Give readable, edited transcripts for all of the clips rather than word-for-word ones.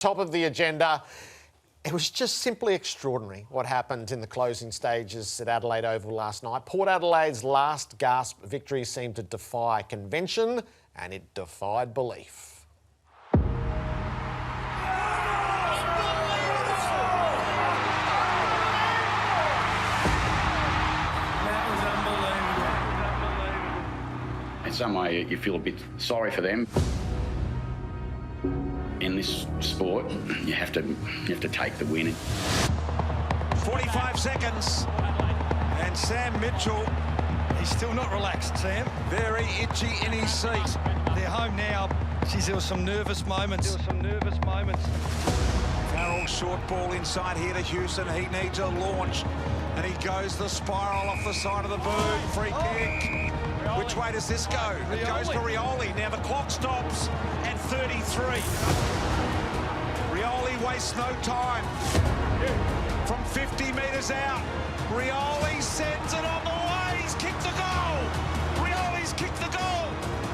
Top of the agenda. It was just simply extraordinary what happened in the closing stages at Adelaide Oval last night. Port Adelaide's last gasp victory seemed to defy convention, and it defied belief. In some way, you feel a bit sorry for them. In this sport, you have to take the win. 45 seconds, and Sam Mitchell, he's still not relaxed, Sam. Very itchy in his seat. They're home now. Geez, there were some nervous moments. Farrell, short ball inside here to Houston. He needs a launch, and he goes the spiral off the side of the boot. Free kick. Which way does this go? It goes for Rioli. Now the clock stops at 33. Rioli wastes no time. From 50 metres out, Rioli sends it on the way. He's kicked the goal. Rioli's kicked the goal.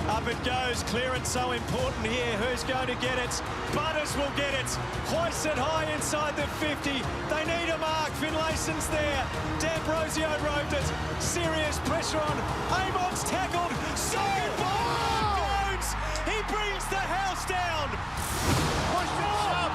Up it goes. Clearance so important here. Who's going to get it? Butters will get it. Hoisted high inside the 50. They need a mark. Finlayson's there. D'Ambrosio roved it. Serious pressure on. Amon's tackled. So Jones. He brings the house down. Push it up.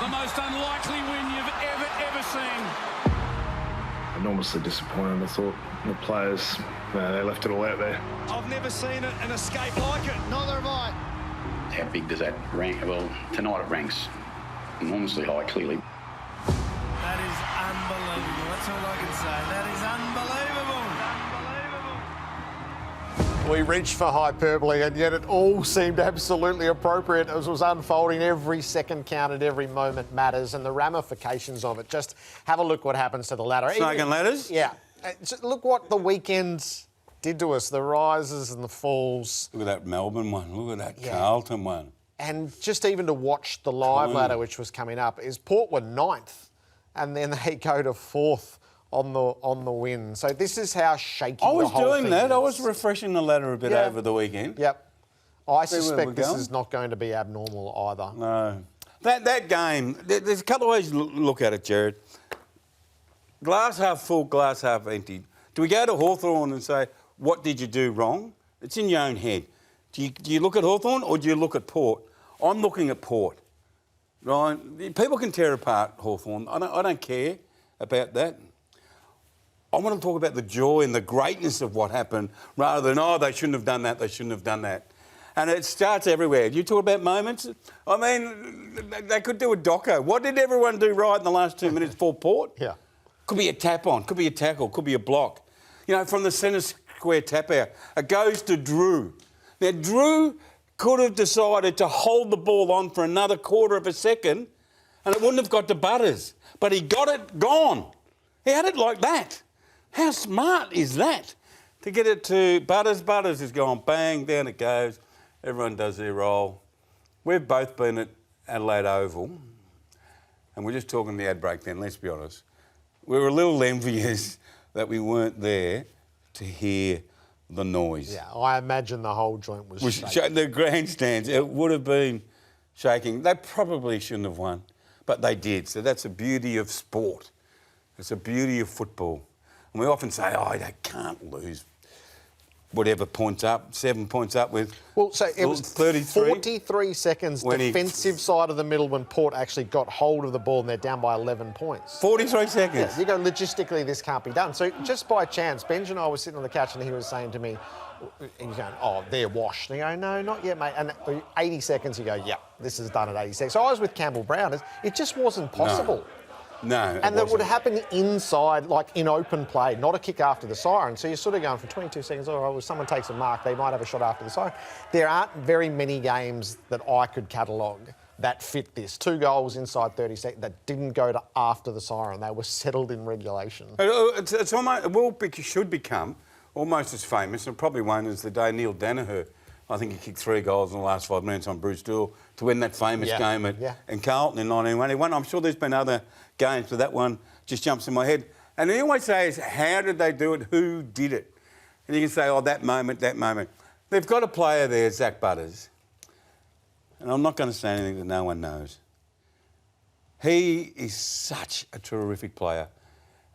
The most unlikely win you've ever seen. Enormously disappointed. I thought the players, they left it all out there. I've never seen an escape like it. Neither have I. How big does that rank? Well, tonight it ranks enormously high, clearly. That is unbelievable. That's all I can say. That is unbelievable. We reached for hyperbole, and yet it all seemed absolutely appropriate as it was unfolding. Every second counted, every moment matters, and the ramifications of it. Just have a look what happens to the ladder. Snake and ladders? Yeah. Look what the weekend did to us, the rises and the falls. Look at that Melbourne one. Look at that Carlton one. And just even to watch the live ladder, which was coming up, is Port were 9th, and then they go to 4th on the win. So this is how shaky the whole thing is. I was doing that. I was refreshing the ladder a bit over the weekend. Yep. I suspect this is not going to be abnormal either. No. That game, there's a couple of ways to look at it, Gerard. Glass half full, glass half empty. Do we go to Hawthorn and say, what did you do wrong? It's in your own head. Do you look at Hawthorn or do you look at Port? I'm looking at Port. Right? People can tear apart Hawthorn. I don't care about that. I want to talk about the joy and the greatness of what happened rather than, oh, they shouldn't have done that, they shouldn't have done that. And it starts everywhere. You talk about moments. I mean, they could do a doco. What did everyone do right in the last 2 minutes for Port? Yeah. Could be a tap on, could be a tackle, could be a block. You know, from the centre square tap out, it goes to Drew. Now, Drew could have decided to hold the ball on for another quarter of a second and it wouldn't have got to Butters. But he got it gone. He had it like that. How smart is that? To get it to Butters. Butters is gone, bang, down it goes. Everyone does their role. We've both been at Adelaide Oval, and we're just talking the ad break then, let's be honest. We were a little envious that we weren't there to hear the noise. Yeah, I imagine the whole joint was shaking. The grandstands, it would have been shaking. They probably shouldn't have won, but they did. So that's the beauty of sport. It's the beauty of football. And we often say, oh, they can't lose. whatever points up, 7 points up with. Well, so it was 33. 43 seconds defensive side of the middle when Port actually got hold of the ball and they're down by 11 points. 43 seconds. Yeah, you go, logistically, this can't be done. So just by chance, Benj and I were sitting on the couch and he was saying to me, he's going, oh, they're washed. And I go, no, not yet, mate. And 80 seconds, you go, yeah, this is done at 80 seconds. So I was with Campbell Brown. It just wasn't possible. No, and that would happen inside, like in open play, not a kick after the siren. So you're sort of going for 22 seconds, all right, well, if someone takes a mark, they might have a shot after the siren. There aren't very many games that I could catalogue that fit this. 2 goals inside 30 seconds that didn't go to after the siren. They were settled in regulation. It's almost, it should become almost as famous, and probably won't, as the day Neil Danaher, I think he kicked 3 goals in the last 5 minutes on Bruce Doyle to win that famous game in Carlton in 1981. I'm sure there's been other games, but that one just jumps in my head. And he always says, how did they do it? Who did it? And you can say, oh, that moment, that moment. They've got a player there, Zach Butters, and I'm not going to say anything that no one knows. He is such a terrific player.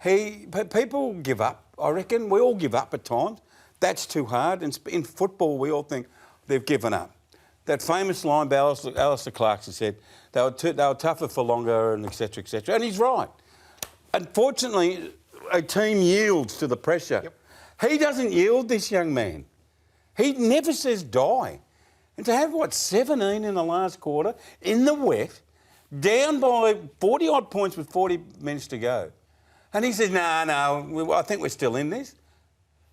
People give up. I reckon we all give up at times. That's too hard. In football, we all think they've given up. That famous line by Alistair Clarkson said they were tougher for longer, and et cetera, et cetera. And he's right. Unfortunately, a team yields to the pressure. Yep. He doesn't yield, this young man. He never says die. And to have, 17 in the last quarter, in the wet, down by 40-odd points with 40 minutes to go. And he says, no, I think we're still in this.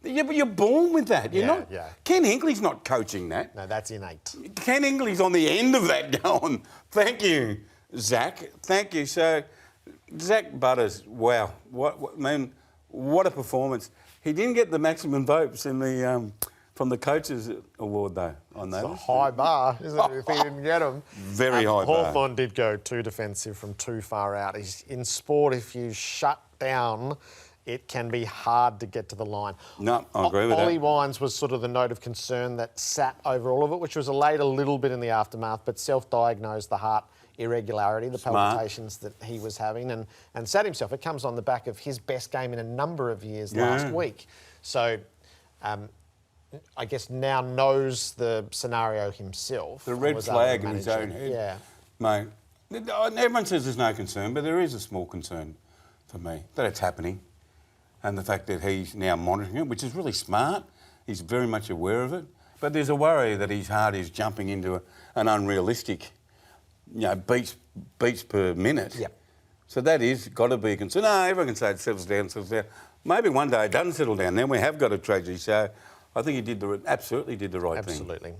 You're born with that. You're not. Yeah. Ken Hinkley's not coaching that. No, that's innate. Ken Hinkley's on the end of that going, thank you, Zach. Thank you. So, Zach Butters, wow. What a performance. He didn't get the maximum votes in the from the coaches award, though, on that. It's a high bar, isn't it, if he didn't get them? Very high bar. Hawthorn did go too defensive from too far out. In sport, if you shut down, it can be hard to get to the line. No, I agree with that. Ollie Wines was sort of the note of concern that sat over all of it, which was allayed a little bit in the aftermath, but self-diagnosed the heart irregularity, the palpitations that he was having, and sat himself. It comes on the back of his best game in a number of years last week. So I guess now knows the scenario himself. The red flag in his own head. Yeah. Mate, everyone says there's no concern, but there is a small concern for me that it's happening. And the fact that he's now monitoring it, which is really smart. He's very much aware of it. But there's a worry that his heart is jumping into an unrealistic, beats per minute. Yep. So that is got to be a concern. No, everyone can say it settles down. Maybe one day it doesn't settle down. Then we have got a tragedy. So I think he absolutely did the right thing. Absolutely.